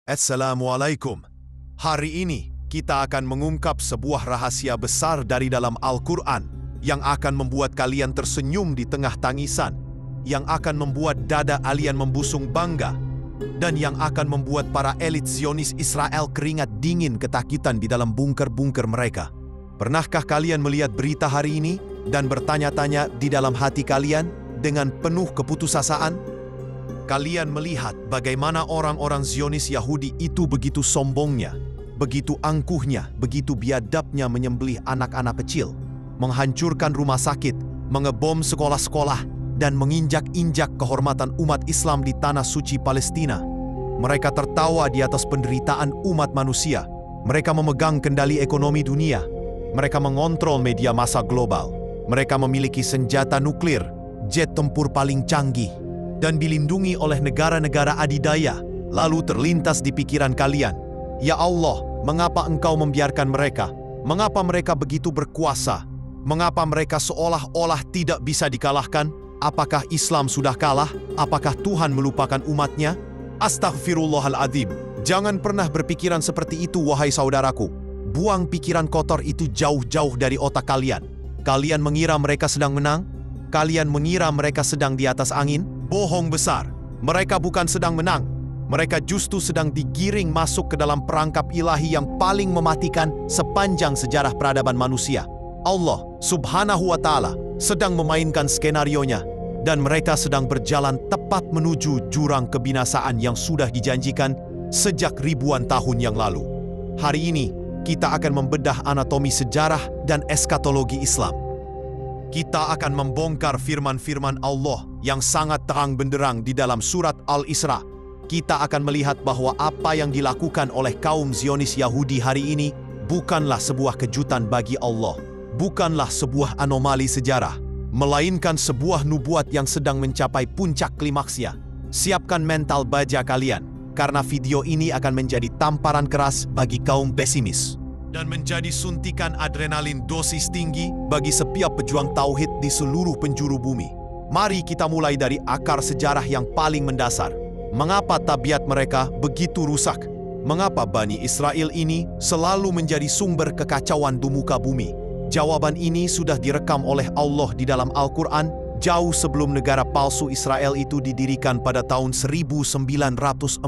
Assalamualaikum. Hari ini kita akan mengungkap sebuah rahasia besar dari dalam Al-Quran yang akan membuat kalian tersenyum di tengah tangisan, yang akan membuat dada kalian membusung bangga, dan yang akan membuat para elit Zionis Israel keringat dingin ketakutan di dalam bunker-bunker mereka. Pernahkah kalian melihat berita hari ini dan bertanya-tanya di dalam hati kalian dengan penuh keputusasaan? Kalian melihat bagaimana orang-orang Zionis Yahudi itu begitu sombongnya, begitu angkuhnya, begitu biadabnya menyembelih anak-anak kecil, menghancurkan rumah sakit, mengebom sekolah-sekolah, dan menginjak-injak kehormatan umat Islam di tanah suci Palestina. Mereka tertawa di atas penderitaan umat manusia. Mereka memegang kendali ekonomi dunia. Mereka mengontrol media massa global. Mereka memiliki senjata nuklir, jet tempur paling canggih, dan dilindungi oleh negara-negara adidaya. Lalu terlintas di pikiran kalian, ya Allah, mengapa Engkau membiarkan mereka? Mengapa mereka begitu berkuasa? Mengapa mereka seolah-olah tidak bisa dikalahkan? Apakah Islam sudah kalah? Apakah Tuhan melupakan umatnya? Astaghfirullahaladzim. Jangan pernah berpikiran seperti itu, wahai saudaraku. Buang pikiran kotor itu jauh-jauh dari otak kalian. Kalian mengira mereka sedang menang? Kalian mengira mereka sedang di atas angin? Bohong besar. Mereka bukan sedang menang. Mereka justru sedang digiring masuk ke dalam perangkap ilahi yang paling mematikan sepanjang sejarah peradaban manusia. Allah Subhanahu wa Ta'ala sedang memainkan skenarionya, dan mereka sedang berjalan tepat menuju jurang kebinasaan yang sudah dijanjikan sejak ribuan tahun yang lalu. Hari ini kita akan membedah anatomi sejarah dan eskatologi Islam. Kita akan membongkar firman-firman Allah yang sangat terang benderang di dalam surat Al-Isra. Kita akan melihat bahwa apa yang dilakukan oleh kaum Zionis Yahudi hari ini bukanlah sebuah kejutan bagi Allah, bukanlah sebuah anomali sejarah, melainkan sebuah nubuat yang sedang mencapai puncak klimaksnya. Siapkan mental baja kalian, karena video ini akan menjadi tamparan keras bagi kaum pesimis dan menjadi suntikan adrenalin dosis tinggi bagi setiap pejuang tauhid di seluruh penjuru bumi. Mari kita mulai dari akar sejarah yang paling mendasar. Mengapa tabiat mereka begitu rusak? Mengapa Bani Israel ini selalu menjadi sumber kekacauan di muka bumi? Jawaban ini sudah direkam oleh Allah di dalam Al-Quran jauh sebelum negara palsu Israel itu didirikan pada tahun 1948.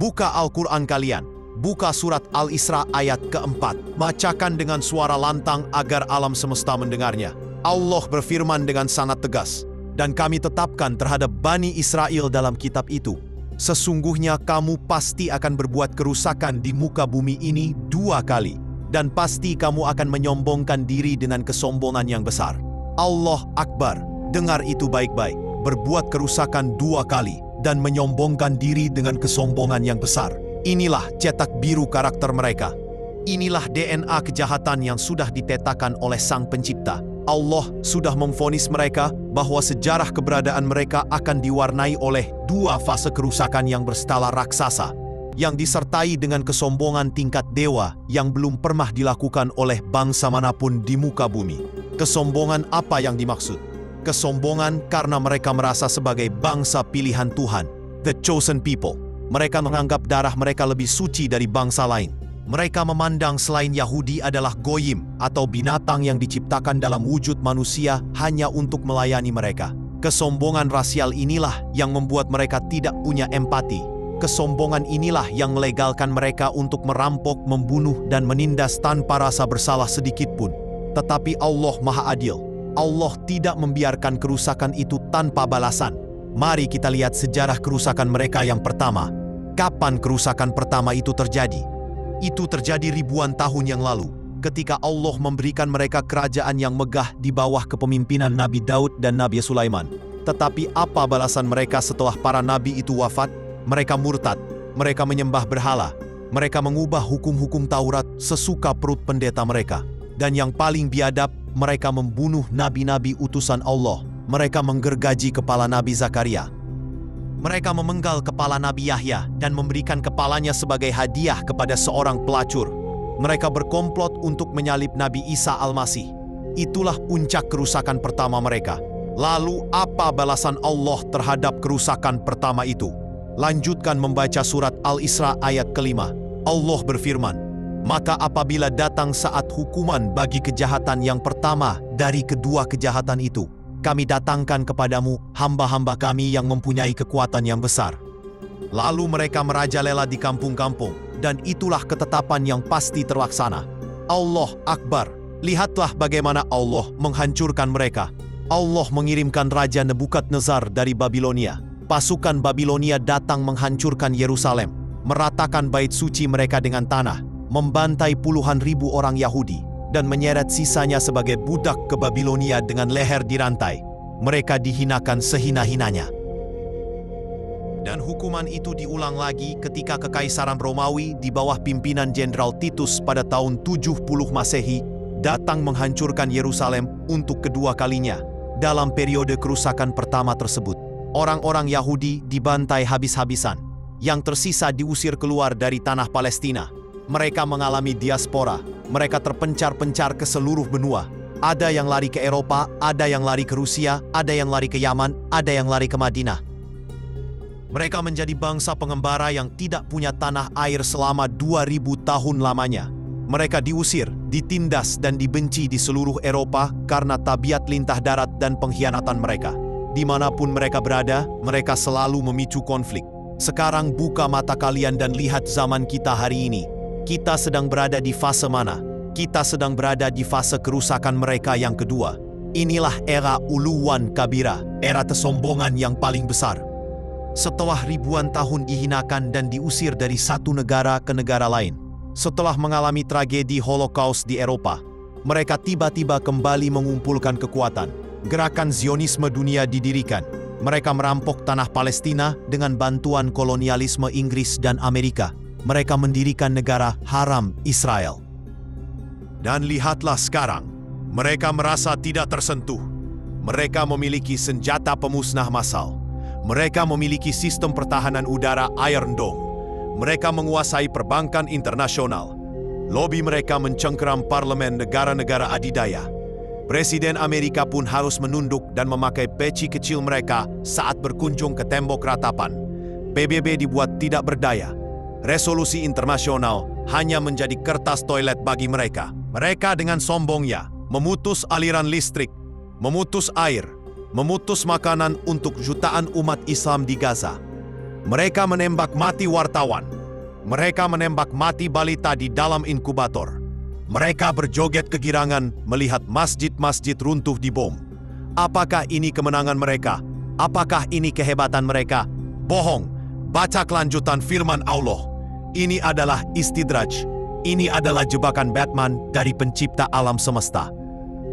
Buka Al-Quran kalian. Buka surat Al-Isra ayat keempat. Bacakan dengan suara lantang agar alam semesta mendengarnya. Allah berfirman dengan sangat tegas, dan kami tetapkan terhadap Bani Israel dalam kitab itu, sesungguhnya kamu pasti akan berbuat kerusakan di muka bumi ini 2 kali, dan pasti kamu akan menyombongkan diri dengan kesombongan yang besar. Allah Akbar. Dengar itu baik-baik. Berbuat kerusakan 2 kali dan menyombongkan diri dengan kesombongan yang besar. Inilah cetak biru karakter mereka. Inilah DNA kejahatan yang sudah dipetakan oleh Sang Pencipta. Allah sudah memvonis mereka bahwa sejarah keberadaan mereka akan diwarnai oleh 2 fase kerusakan yang berskala raksasa, yang disertai dengan kesombongan tingkat dewa yang belum pernah dilakukan oleh bangsa manapun di muka bumi. Kesombongan apa yang dimaksud? Kesombongan karena mereka merasa sebagai bangsa pilihan Tuhan, the chosen people. Mereka menganggap darah mereka lebih suci dari bangsa lain. Mereka memandang selain Yahudi adalah goyim atau binatang yang diciptakan dalam wujud manusia hanya untuk melayani mereka. Kesombongan rasial inilah yang membuat mereka tidak punya empati. Kesombongan inilah yang melegalkan mereka untuk merampok, membunuh, dan menindas tanpa rasa bersalah sedikit pun. Tetapi Allah Maha Adil. Allah tidak membiarkan kerusakan itu tanpa balasan. Mari kita lihat sejarah kerusakan mereka yang pertama. Kapan kerusakan pertama itu terjadi? Itu terjadi ribuan tahun yang lalu, ketika Allah memberikan mereka kerajaan yang megah di bawah kepemimpinan Nabi Daud dan Nabi Sulaiman. Tetapi apa balasan mereka setelah para nabi itu wafat? Mereka murtad, mereka menyembah berhala, mereka mengubah hukum-hukum Taurat sesuka perut pendeta mereka. Dan yang paling biadab, mereka membunuh nabi-nabi utusan Allah. Mereka menggergaji kepala Nabi Zakaria. Mereka memenggal kepala Nabi Yahya dan memberikan kepalanya sebagai hadiah kepada seorang pelacur. Mereka berkomplot untuk menyalib Nabi Isa Al-Masih. Itulah puncak kerusakan pertama mereka. Lalu apa balasan Allah terhadap kerusakan pertama itu? Lanjutkan membaca surat Al-Isra ayat kelima. Allah berfirman, "Maka apabila datang saat hukuman bagi kejahatan yang pertama dari kedua kejahatan itu, kami datangkan kepadamu hamba-hamba kami yang mempunyai kekuatan yang besar. Lalu mereka merajalela di kampung-kampung, dan itulah ketetapan yang pasti terlaksana. Allah Akbar. Lihatlah bagaimana Allah menghancurkan mereka. Allah mengirimkan Raja Nebukadnezar dari Babilonia. Pasukan Babilonia datang menghancurkan Yerusalem, meratakan bait suci mereka dengan tanah, membantai puluhan ribu orang Yahudi, dan menyeret sisanya sebagai budak ke Babilonia dengan leher dirantai. Mereka dihinakan sehina-hinanya. Dan hukuman itu diulang lagi ketika Kekaisaran Romawi di bawah pimpinan Jenderal Titus pada tahun 70 Masehi datang menghancurkan Yerusalem untuk kedua kalinya. Dalam periode kerusakan pertama tersebut, orang-orang Yahudi dibantai habis-habisan. Yang tersisa diusir keluar dari tanah Palestina. Mereka mengalami diaspora. Mereka terpencar-pencar ke seluruh benua. Ada yang lari ke Eropa, ada yang lari ke Rusia, ada yang lari ke Yaman, ada yang lari ke Madinah. Mereka menjadi bangsa pengembara yang tidak punya tanah air selama 2000 tahun lamanya. Mereka diusir, ditindas dan dibenci di seluruh Eropa karena tabiat lintah darat dan pengkhianatan mereka. Dimanapun mereka berada, mereka selalu memicu konflik. Sekarang buka mata kalian dan lihat zaman kita hari ini. Kita sedang berada di fase mana? Kita sedang berada di fase kerusakan mereka yang kedua. Inilah era uluwan kabira, era kesombongan yang paling besar. Setelah ribuan tahun dihinakan dan diusir dari satu negara ke negara lain, setelah mengalami tragedi Holocaust di Eropa, mereka tiba-tiba kembali mengumpulkan kekuatan. Gerakan Zionisme dunia didirikan. Mereka merampok tanah Palestina dengan bantuan kolonialisme Inggris dan Amerika. Mereka mendirikan negara haram Israel. Dan lihatlah sekarang, mereka merasa tidak tersentuh. Mereka memiliki senjata pemusnah massal. Mereka memiliki sistem pertahanan udara Iron Dome. Mereka menguasai perbankan internasional. Lobi mereka mencengkeram parlemen negara-negara adidaya. Presiden Amerika pun harus menunduk dan memakai peci kecil mereka saat berkunjung ke tembok ratapan. PBB dibuat tidak berdaya. Resolusi internasional hanya menjadi kertas toilet bagi mereka. Mereka dengan sombongnya memutus aliran listrik, memutus air, memutus makanan untuk jutaan umat Islam di Gaza. Mereka menembak mati wartawan. Mereka menembak mati balita di dalam inkubator. Mereka berjoget kegirangan melihat masjid-masjid runtuh di bom. Apakah ini kemenangan mereka? Apakah ini kehebatan mereka? Bohong. Baca kelanjutan firman Allah. Ini adalah istidraj. Ini adalah jebakan Batman dari pencipta alam semesta.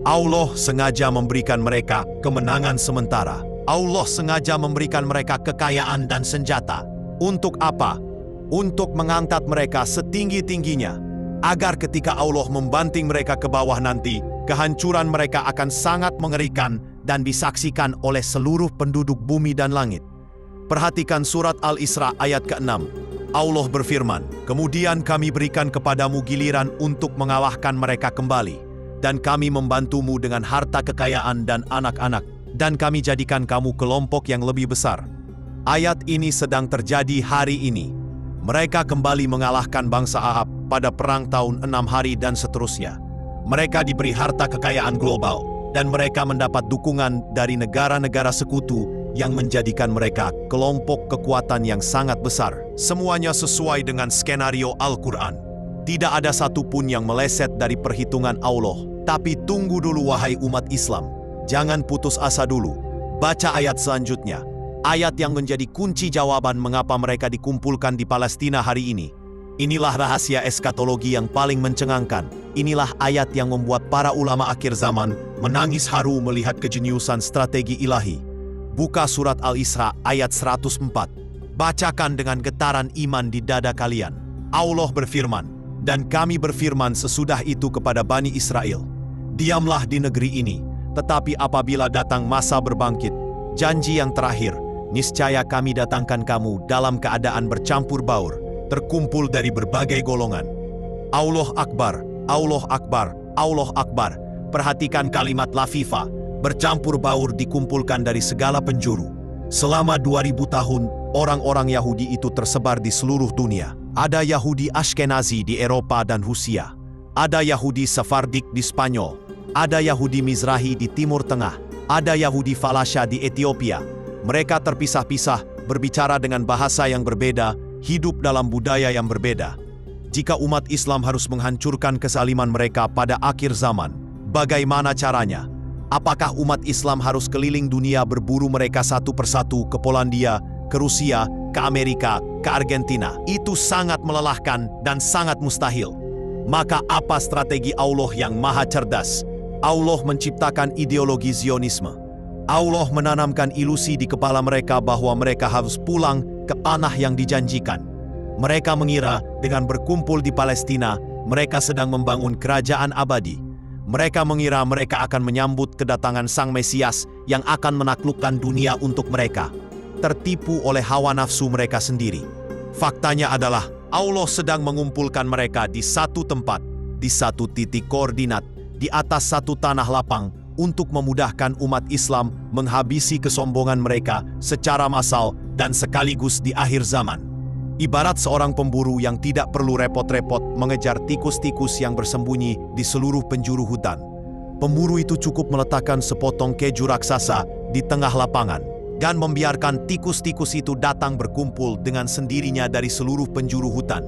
Allah sengaja memberikan mereka kemenangan sementara. Allah sengaja memberikan mereka kekayaan dan senjata. Untuk apa? Untuk mengangkat mereka setinggi-tingginya. Agar ketika Allah membanting mereka ke bawah nanti, kehancuran mereka akan sangat mengerikan dan disaksikan oleh seluruh penduduk bumi dan langit. Perhatikan surat Al-Isra ayat ke-6. Allah berfirman, "Kemudian kami berikan kepadamu giliran untuk mengalahkan mereka kembali, dan kami membantumu dengan harta kekayaan dan anak-anak, dan kami jadikan kamu kelompok yang lebih besar." Ayat ini sedang terjadi hari ini. Mereka kembali mengalahkan bangsa Ahab pada perang tahun 6 hari dan seterusnya. Mereka diberi harta kekayaan global, dan mereka mendapat dukungan dari negara-negara sekutu yang menjadikan mereka kelompok kekuatan yang sangat besar. Semuanya sesuai dengan skenario Al-Quran. Tidak ada satupun yang meleset dari perhitungan Allah. Tapi tunggu dulu wahai umat Islam. Jangan putus asa dulu. Baca ayat selanjutnya. Ayat yang menjadi kunci jawaban mengapa mereka dikumpulkan di Palestina hari ini. Inilah rahasia eskatologi yang paling mencengangkan. Inilah ayat yang membuat para ulama akhir zaman menangis haru melihat kejeniusan strategi ilahi. Buka surat Al-Isra ayat 104. Bacakan dengan getaran iman di dada kalian. Allah berfirman, "Dan kami berfirman sesudah itu kepada Bani Israel, diamlah di negeri ini, tetapi apabila datang masa berbangkit, janji yang terakhir, niscaya kami datangkan kamu dalam keadaan bercampur baur, terkumpul dari berbagai golongan." Allah Akbar, Allah Akbar, Allah Akbar. Perhatikan kalimat lafifah, bercampur baur dikumpulkan dari segala penjuru. Selama 2000 tahun, Orang-orang Yahudi itu tersebar di seluruh dunia. Ada Yahudi Ashkenazi di Eropa dan Rusia. Ada Yahudi Sephardik di Spanyol. Ada Yahudi Mizrahi di Timur Tengah. Ada Yahudi Falasha di Ethiopia. Mereka terpisah-pisah, berbicara dengan bahasa yang berbeda, hidup dalam budaya yang berbeda. Jika umat Islam harus menghancurkan kesaliman mereka pada akhir zaman, bagaimana caranya? Apakah umat Islam harus keliling dunia berburu mereka satu persatu ke Polandia, ke Rusia, ke Amerika, ke Argentina? Itu sangat melelahkan dan sangat mustahil. Maka apa strategi Allah yang maha cerdas? Allah menciptakan ideologi Zionisme. Allah menanamkan ilusi di kepala mereka bahwa mereka harus pulang ke tanah yang dijanjikan. Mereka mengira dengan berkumpul di Palestina, mereka sedang membangun kerajaan abadi. Mereka mengira mereka akan menyambut kedatangan Sang Mesias yang akan menaklukkan dunia untuk mereka. Tertipu oleh hawa nafsu mereka sendiri. Faktanya adalah Allah sedang mengumpulkan mereka di satu tempat, di satu titik koordinat, di atas satu tanah lapang untuk memudahkan umat Islam menghabisi kesombongan mereka secara massal dan sekaligus di akhir zaman. Ibarat seorang pemburu yang tidak perlu repot-repot mengejar tikus-tikus yang bersembunyi di seluruh penjuru hutan. Pemburu itu cukup meletakkan sepotong keju raksasa di tengah lapangan dan membiarkan tikus-tikus itu datang berkumpul dengan sendirinya dari seluruh penjuru hutan.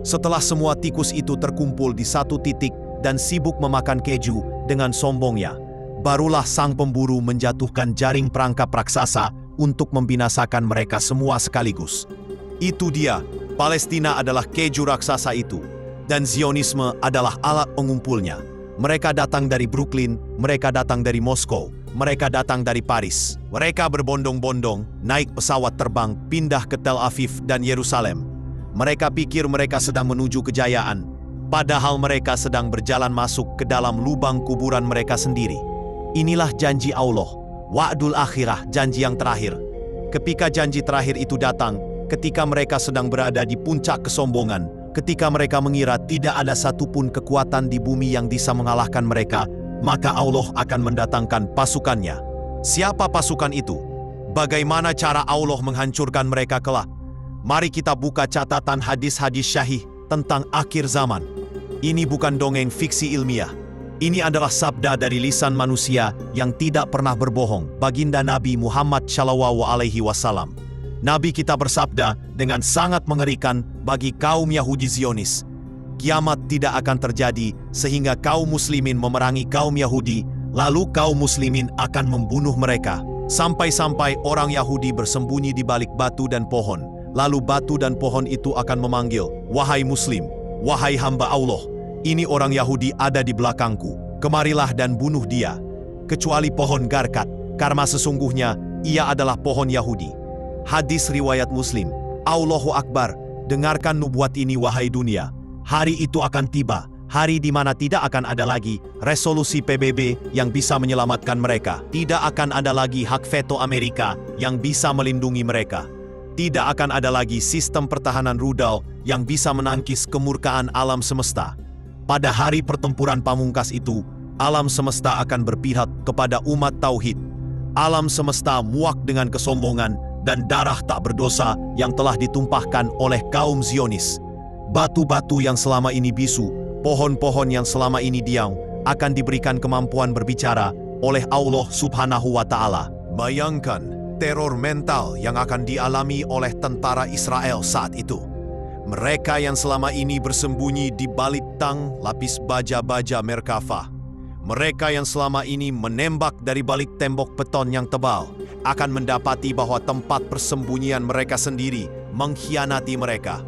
Setelah semua tikus itu terkumpul di satu titik dan sibuk memakan keju dengan sombongnya, barulah sang pemburu menjatuhkan jaring perangkap raksasa untuk membinasakan mereka semua sekaligus. Itu dia, Palestina adalah keju raksasa itu, dan Zionisme adalah alat pengumpulnya. Mereka datang dari Brooklyn, mereka datang dari Moskow, mereka datang dari Paris. Mereka berbondong-bondong, naik pesawat terbang, pindah ke Tel Aviv dan Yerusalem. Mereka pikir mereka sedang menuju kejayaan, padahal mereka sedang berjalan masuk ke dalam lubang kuburan mereka sendiri. Inilah janji Allah, wa'dul akhirah, janji yang terakhir. Ketika janji terakhir itu datang, ketika mereka sedang berada di puncak kesombongan, ketika mereka mengira tidak ada satupun kekuatan di bumi yang bisa mengalahkan mereka, maka Allah akan mendatangkan pasukannya. Siapa pasukan itu? Bagaimana cara Allah menghancurkan mereka kelak? Mari kita buka catatan hadis-hadis syahih tentang akhir zaman. Ini bukan dongeng fiksi ilmiah. Ini adalah sabda dari lisan manusia yang tidak pernah berbohong, baginda Nabi Muhammad SAW. Nabi kita bersabda dengan sangat mengerikan bagi kaum Yahudi Zionis. Kiamat tidak akan terjadi sehingga kaum muslimin memerangi kaum Yahudi, lalu kaum muslimin akan membunuh mereka. Sampai-sampai orang Yahudi bersembunyi di balik batu dan pohon. Lalu batu dan pohon itu akan memanggil, "Wahai Muslim, wahai hamba Allah, ini orang Yahudi ada di belakangku. Kemarilah dan bunuh dia. Kecuali pohon Garkat, karena sesungguhnya ia adalah pohon Yahudi." Hadis riwayat Muslim. Allahu Akbar, dengarkan nubuat ini wahai dunia. Hari itu akan tiba, hari di mana tidak akan ada lagi resolusi PBB yang bisa menyelamatkan mereka. Tidak akan ada lagi hak veto Amerika yang bisa melindungi mereka. Tidak akan ada lagi sistem pertahanan rudal yang bisa menangkis kemurkaan alam semesta. Pada hari pertempuran pamungkas itu, alam semesta akan berpihak kepada umat tauhid. Alam semesta muak dengan kesombongan dan darah tak berdosa yang telah ditumpahkan oleh kaum Zionis. Batu-batu yang selama ini bisu, pohon-pohon yang selama ini diam, akan diberikan kemampuan berbicara oleh Allah Subhanahu wa Ta'ala. Bayangkan teror mental yang akan dialami oleh tentara Israel saat itu. Mereka yang selama ini bersembunyi di balik tang lapis baja-baja Merkava. Mereka yang selama ini menembak dari balik tembok beton yang tebal akan mendapati bahwa tempat persembunyian mereka sendiri mengkhianati mereka.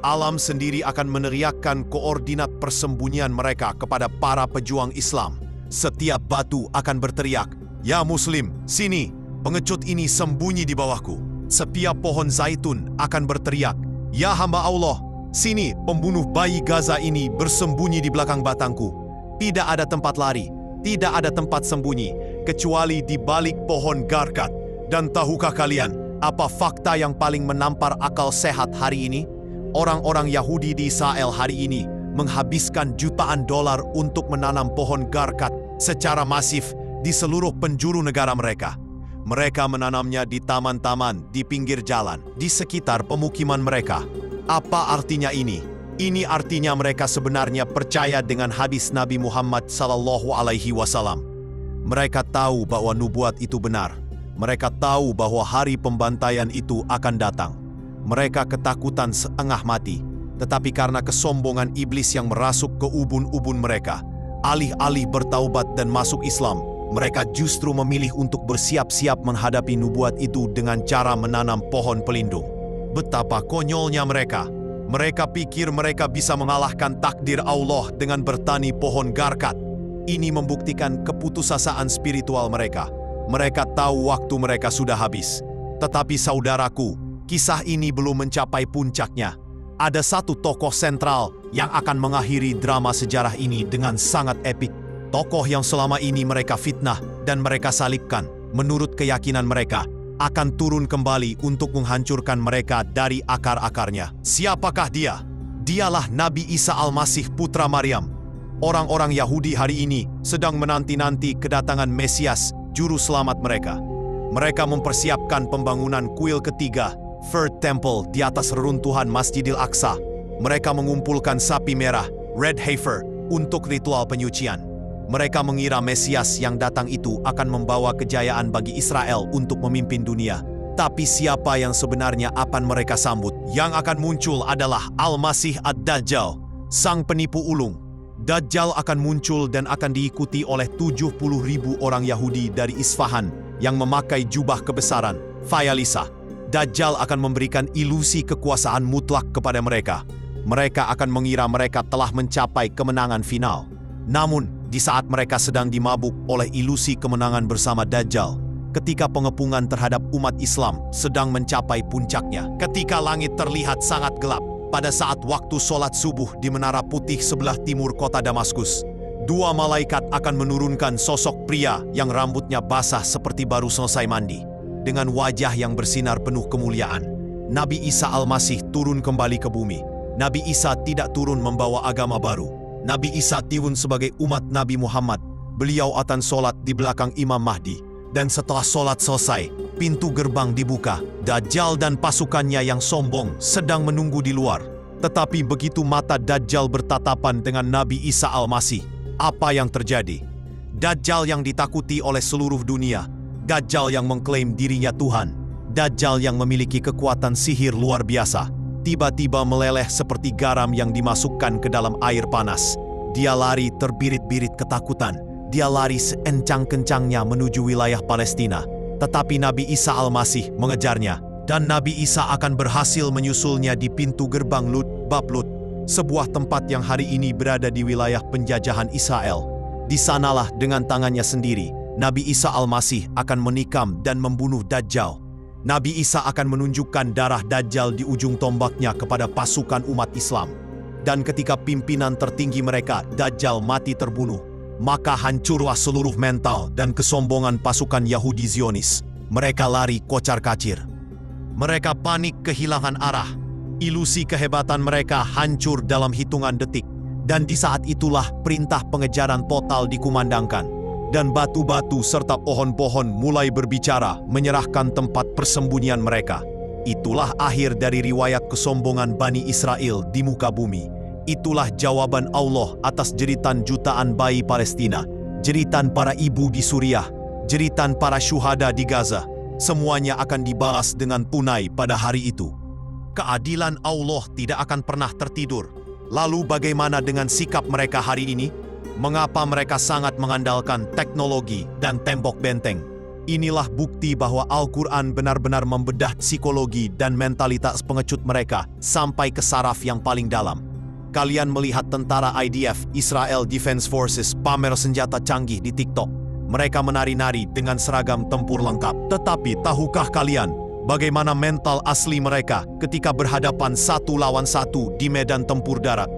Alam sendiri akan meneriakkan koordinat persembunyian mereka kepada para pejuang Islam. Setiap batu akan berteriak, "Ya Muslim, sini, pengecut ini sembunyi di bawahku." Setiap pohon zaitun akan berteriak, "Ya hamba Allah, sini, pembunuh bayi Gaza ini bersembunyi di belakang batangku." Tidak ada tempat lari, tidak ada tempat sembunyi, kecuali di balik pohon Garkat. Dan tahukah kalian, apa fakta yang paling menampar akal sehat hari ini? Orang-orang Yahudi di Israel hari ini menghabiskan jutaan dolar untuk menanam pohon Garkat secara masif di seluruh penjuru negara mereka. Mereka menanamnya di taman-taman, di pinggir jalan, di sekitar pemukiman mereka. Apa artinya ini? Ini artinya mereka sebenarnya percaya dengan hadis Nabi Muhammad SAW. Mereka tahu bahwa nubuat itu benar. Mereka tahu bahwa hari pembantaian itu akan datang. Mereka ketakutan setengah mati. Tetapi karena kesombongan iblis yang merasuk ke ubun-ubun mereka, alih-alih bertaubat dan masuk Islam, mereka justru memilih untuk bersiap-siap menghadapi nubuat itu dengan cara menanam pohon pelindung. Betapa konyolnya mereka. Mereka pikir mereka bisa mengalahkan takdir Allah dengan bertani pohon garkat. Ini membuktikan keputusasaan spiritual mereka. Mereka tahu waktu mereka sudah habis. Tetapi saudaraku, kisah ini belum mencapai puncaknya. Ada satu tokoh sentral yang akan mengakhiri drama sejarah ini dengan sangat epik. Tokoh yang selama ini mereka fitnah dan mereka salibkan, menurut keyakinan mereka, akan turun kembali untuk menghancurkan mereka dari akar-akarnya. Siapakah dia? Dialah Nabi Isa Al-Masih putra Maryam. Orang-orang Yahudi hari ini sedang menanti-nanti kedatangan Mesias, juru selamat mereka. Mereka mempersiapkan pembangunan kuil ketiga, Third Temple, di atas reruntuhan Masjidil Aqsa. Mereka mengumpulkan sapi merah, red heifer, untuk ritual penyucian. Mereka mengira Mesias yang datang itu akan membawa kejayaan bagi Israel untuk memimpin dunia. Tapi siapa yang sebenarnya akan mereka sambut? Yang akan muncul adalah Al-Masih Ad-Dajjal, sang penipu ulung. Dajjal akan muncul dan akan diikuti oleh 70.000 orang Yahudi dari Isfahan yang memakai jubah kebesaran, Fayalisa. Dajjal akan memberikan ilusi kekuasaan mutlak kepada mereka. Mereka akan mengira mereka telah mencapai kemenangan final. Namun, di saat mereka sedang dimabuk oleh ilusi kemenangan bersama Dajjal, ketika pengepungan terhadap umat Islam sedang mencapai puncaknya, ketika langit terlihat sangat gelap, pada saat waktu sholat subuh di Menara Putih sebelah timur kota Damaskus, dua malaikat akan menurunkan sosok pria yang rambutnya basah seperti baru selesai mandi, dengan wajah yang bersinar penuh kemuliaan. Nabi Isa Al-Masih turun kembali ke bumi. Nabi Isa tidak turun membawa agama baru. Nabi Isa turun sebagai umat Nabi Muhammad. Beliau akan sholat di belakang Imam Mahdi. Dan setelah sholat selesai, pintu gerbang dibuka. Dajjal dan pasukannya yang sombong sedang menunggu di luar. Tetapi begitu mata Dajjal bertatapan dengan Nabi Isa Al-Masih, apa yang terjadi? Dajjal yang ditakuti oleh seluruh dunia. Dajjal yang mengklaim dirinya Tuhan. Dajjal yang memiliki kekuatan sihir luar biasa, tiba-tiba meleleh seperti garam yang dimasukkan ke dalam air panas. Dia lari terbirit-birit ketakutan. Dia lari seencang-kencangnya menuju wilayah Palestina. Tetapi Nabi Isa Al-Masih mengejarnya. Dan Nabi Isa akan berhasil menyusulnya di pintu gerbang Lut, Bab Lut, sebuah tempat yang hari ini berada di wilayah penjajahan Israel. Di sanalah dengan tangannya sendiri, Nabi Isa Al-Masih akan menikam dan membunuh Dajjal. Nabi Isa akan menunjukkan darah Dajjal di ujung tombaknya kepada pasukan umat Islam. Dan ketika pimpinan tertinggi mereka, Dajjal, mati terbunuh, maka hancurlah seluruh mental dan kesombongan pasukan Yahudi Zionis. Mereka lari kocar-kacir. Mereka panik kehilangan arah. Ilusi kehebatan mereka hancur dalam hitungan detik. Dan di saat itulah perintah pengejaran total dikumandangkan. Dan batu-batu serta pohon-pohon mulai berbicara, menyerahkan tempat persembunyian mereka. Itulah akhir dari riwayat kesombongan Bani Israel di muka bumi. Itulah jawaban Allah atas jeritan jutaan bayi Palestina, jeritan para ibu di Suriah, jeritan para syuhada di Gaza. Semuanya akan dibalas dengan tunai pada hari itu. Keadilan Allah tidak akan pernah tertidur. Lalu bagaimana dengan sikap mereka hari ini? Mengapa mereka sangat mengandalkan teknologi dan tembok benteng? Inilah bukti bahwa Al-Quran benar-benar membedah psikologi dan mentalitas pengecut mereka sampai ke saraf yang paling dalam. Kalian melihat tentara IDF, Israel Defense Forces, pamer senjata canggih di TikTok. Mereka menari-nari dengan seragam tempur lengkap. Tetapi tahukah kalian bagaimana mental asli mereka ketika berhadapan satu lawan satu di medan tempur darat?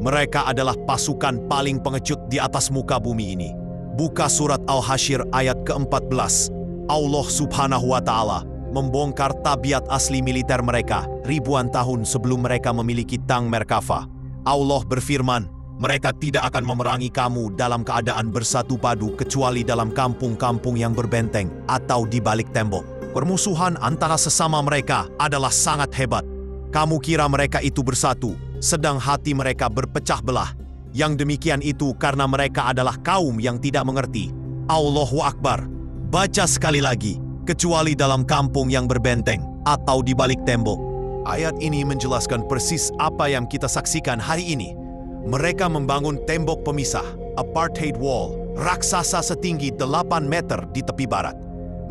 Mereka adalah pasukan paling pengecut di atas muka bumi ini. Buka surat Al-Hasyr ayat ke-14. Allah Subhanahu wa Ta'ala membongkar tabiat asli militer mereka ribuan tahun sebelum mereka memiliki tang Merkava. Allah berfirman, Mereka tidak akan memerangi kamu dalam keadaan bersatu padu kecuali dalam kampung-kampung yang berbenteng atau di balik tembok. Permusuhan antara sesama mereka adalah sangat hebat. Kamu kira mereka itu bersatu, sedang hati mereka berpecah belah. Yang demikian itu karena mereka adalah kaum yang tidak mengerti. Allahu Akbar. Baca sekali lagi, kecuali dalam kampung yang berbenteng atau di balik tembok. Ayat ini menjelaskan persis apa yang kita saksikan hari ini. Mereka membangun tembok pemisah, apartheid wall, raksasa setinggi 8 meter di tepi barat.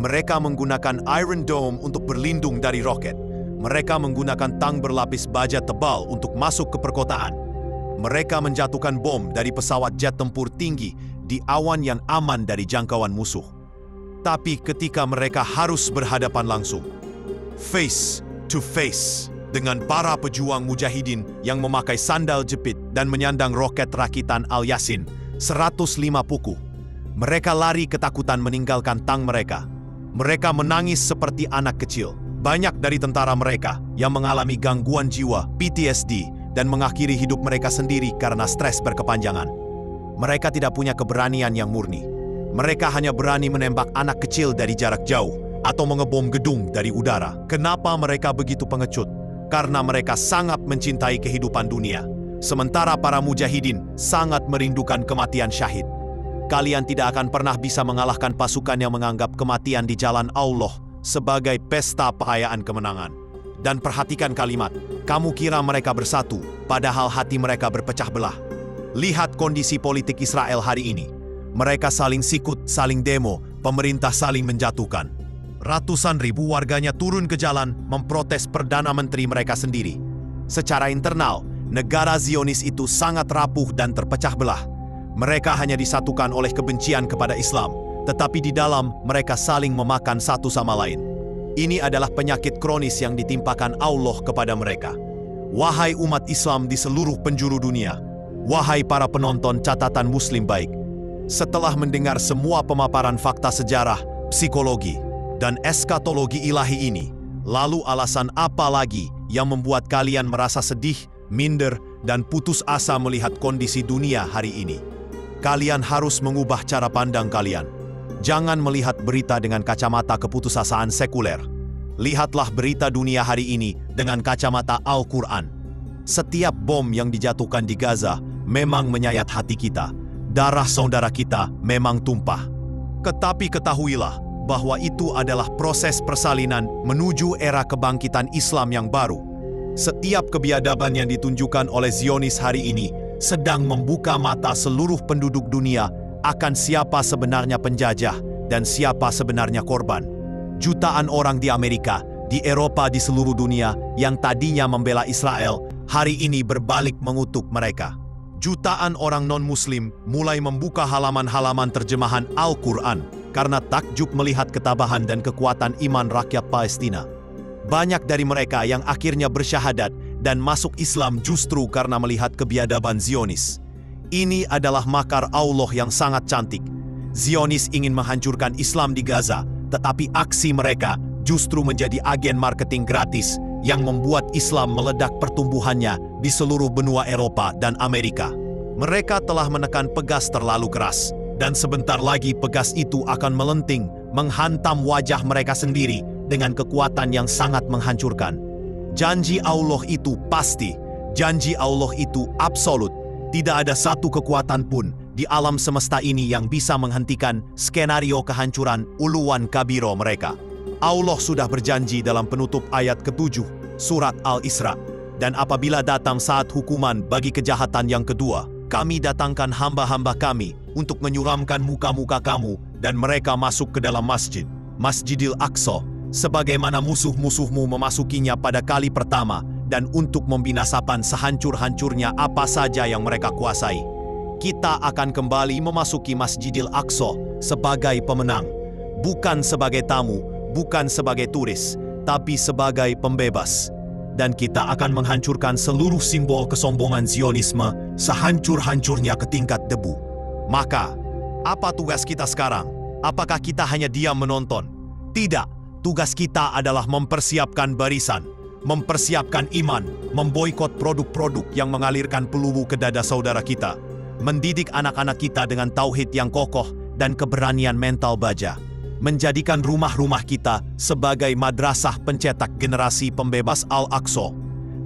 Mereka menggunakan Iron Dome untuk berlindung dari roket. Mereka menggunakan tang berlapis baja tebal untuk masuk ke perkotaan. Mereka menjatuhkan bom dari pesawat jet tempur tinggi di awan yang aman dari jangkauan musuh. Tapi ketika mereka harus berhadapan langsung, face to face, dengan para pejuang mujahidin yang memakai sandal jepit dan menyandang roket rakitan Al-Yasin 105 puku. Mereka lari ketakutan meninggalkan tang mereka. Mereka menangis seperti anak kecil. Banyak dari tentara mereka yang mengalami gangguan jiwa, PTSD, dan mengakhiri hidup mereka sendiri karena stres berkepanjangan. Mereka tidak punya keberanian yang murni. Mereka hanya berani menembak anak kecil dari jarak jauh atau mengebom gedung dari udara. Kenapa mereka begitu pengecut? Karena mereka sangat mencintai kehidupan dunia. Sementara para mujahidin sangat merindukan kematian syahid. Kalian tidak akan pernah bisa mengalahkan pasukan yang menganggap kematian di jalan Allah sebagai pesta perayaan kemenangan. Dan perhatikan kalimat, kamu kira mereka bersatu, padahal hati mereka berpecah belah. Lihat kondisi politik Israel hari ini. Mereka saling sikut, saling demo, pemerintah saling menjatuhkan. Ratusan ribu warganya turun ke jalan memprotes Perdana Menteri mereka sendiri. Secara internal, negara Zionis itu sangat rapuh dan terpecah belah. Mereka hanya disatukan oleh kebencian kepada Islam, tetapi di dalam mereka saling memakan satu sama lain. Ini adalah penyakit kronis yang ditimpakan Allah kepada mereka. Wahai umat Islam di seluruh penjuru dunia, wahai para penonton catatan Muslim baik, setelah mendengar semua pemaparan fakta sejarah, psikologi, dan eskatologi ilahi ini, lalu alasan apa lagi yang membuat kalian merasa sedih, minder, dan putus asa melihat kondisi dunia hari ini? Kalian harus mengubah cara pandang kalian. Jangan melihat berita dengan kacamata keputusasaan sekuler. Lihatlah berita dunia hari ini dengan kacamata Al-Quran. Setiap bom yang dijatuhkan di Gaza memang menyayat hati kita. Darah saudara kita memang tumpah. Tetapi ketahuilah bahwa itu adalah proses persalinan menuju era kebangkitan Islam yang baru. Setiap kebiadaban yang ditunjukkan oleh Zionis hari ini sedang membuka mata seluruh penduduk dunia akan siapa sebenarnya penjajah dan siapa sebenarnya korban. Jutaan orang di Amerika, di Eropa, di seluruh dunia yang tadinya membela Israel, hari ini berbalik mengutuk mereka. Jutaan orang non-Muslim mulai membuka halaman-halaman terjemahan Al-Quran karena takjub melihat ketabahan dan kekuatan iman rakyat Palestina. Banyak dari mereka yang akhirnya bersyahadat dan masuk Islam justru karena melihat kebiadaban Zionis. Ini adalah makar Allah yang sangat cantik. Zionis ingin menghancurkan Islam di Gaza, tetapi aksi mereka justru menjadi agen marketing gratis yang membuat Islam meledak pertumbuhannya di seluruh benua Eropa dan Amerika. Mereka telah menekan pegas terlalu keras, dan sebentar lagi pegas itu akan melenting, menghantam wajah mereka sendiri dengan kekuatan yang sangat menghancurkan. Janji Allah itu pasti, janji Allah itu absolut. Tidak ada satu kekuatan pun di alam semesta ini yang bisa menghentikan skenario kehancuran uluan kabiro mereka. Allah sudah berjanji dalam penutup ayat ke-7 surat Al-Isra, dan apabila datang saat hukuman bagi kejahatan yang kedua, kami datangkan hamba-hamba kami untuk menyuramkan muka-muka kamu dan mereka masuk ke dalam masjid, Masjidil Aqsa, sebagaimana musuh-musuhmu memasukinya pada kali pertama, dan untuk membinasakan sehancur-hancurnya apa saja yang mereka kuasai. Kita akan kembali memasuki Masjidil Aqsa sebagai pemenang, bukan sebagai tamu, bukan sebagai turis, tapi sebagai pembebas. Dan kita akan menghancurkan seluruh simbol kesombongan Zionisme sehancur-hancurnya ke tingkat debu. Maka, apa tugas kita sekarang? Apakah kita hanya diam menonton? Tidak, tugas kita adalah mempersiapkan barisan, mempersiapkan iman, memboikot produk-produk yang mengalirkan peluru ke dada saudara kita, mendidik anak-anak kita dengan tauhid yang kokoh dan keberanian mental baja, menjadikan rumah-rumah kita sebagai madrasah pencetak generasi pembebas Al-Aqsa.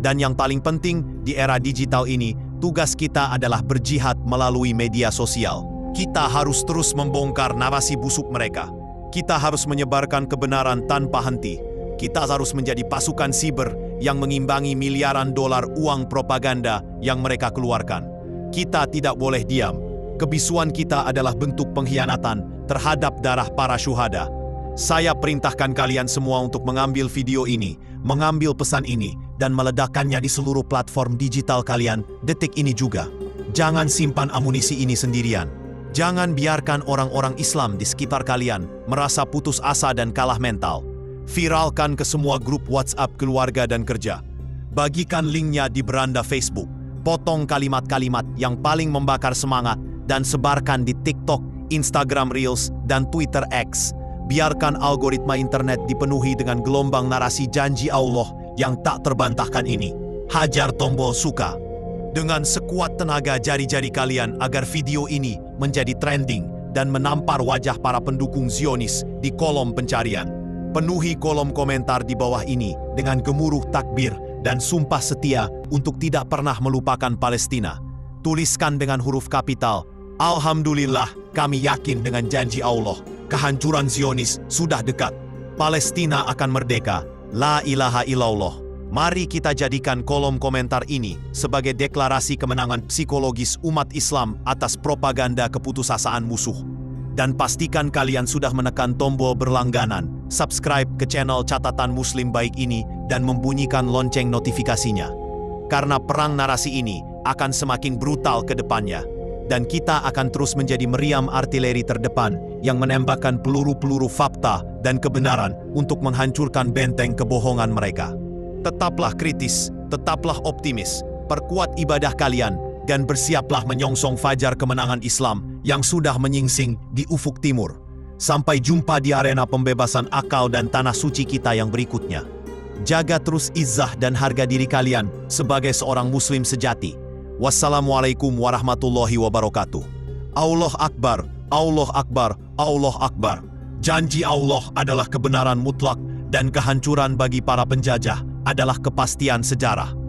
Dan yang paling penting di era digital ini, tugas kita adalah berjihad melalui media sosial. Kita harus terus membongkar narasi busuk mereka. Kita harus menyebarkan kebenaran tanpa henti. Kita harus menjadi pasukan siber yang mengimbangi miliaran dolar uang propaganda yang mereka keluarkan. Kita tidak boleh diam. Kebisuan kita adalah bentuk pengkhianatan terhadap darah para syuhada. Saya perintahkan kalian semua untuk mengambil video ini, mengambil pesan ini, dan meledakkannya di seluruh platform digital kalian detik ini juga. Jangan simpan amunisi ini sendirian. Jangan biarkan orang-orang Islam di sekitar kalian merasa putus asa dan kalah mental. Viralkan ke semua grup WhatsApp keluarga dan kerja. Bagikan linknya di beranda Facebook. Potong kalimat-kalimat yang paling membakar semangat dan sebarkan di TikTok, Instagram Reels, dan Twitter X. Biarkan algoritma internet dipenuhi dengan gelombang narasi janji Allah yang tak terbantahkan ini. Hajar tombol suka dengan sekuat tenaga jari-jari kalian agar video ini menjadi trending dan menampar wajah para pendukung Zionis di kolom pencarian. Penuhi kolom komentar di bawah ini dengan gemuruh takbir dan sumpah setia untuk tidak pernah melupakan Palestina. Tuliskan dengan huruf kapital, Alhamdulillah, kami yakin dengan janji Allah, kehancuran Zionis sudah dekat. Palestina akan merdeka. La ilaha illallah. Mari kita jadikan kolom komentar ini sebagai deklarasi kemenangan psikologis umat Islam atas propaganda keputusasaan musuh. Dan pastikan kalian sudah menekan tombol berlangganan, subscribe ke channel Catatan Muslim Baik ini, dan membunyikan lonceng notifikasinya. Karena perang narasi ini akan semakin brutal ke depannya, dan kita akan terus menjadi meriam artileri terdepan yang menembakkan peluru-peluru fakta dan kebenaran untuk menghancurkan benteng kebohongan mereka. Tetaplah kritis, tetaplah optimis, perkuat ibadah kalian, dan bersiaplah menyongsong fajar kemenangan Islam yang sudah menyingsing di ufuk timur. Sampai jumpa di arena pembebasan akal dan tanah suci kita yang berikutnya. Jaga terus izzah dan harga diri kalian sebagai seorang muslim sejati. Wassalamualaikum warahmatullahi wabarakatuh. Allah Akbar, Allah Akbar, Allah Akbar. Janji Allah adalah kebenaran mutlak dan kehancuran bagi para penjajah adalah kepastian sejarah.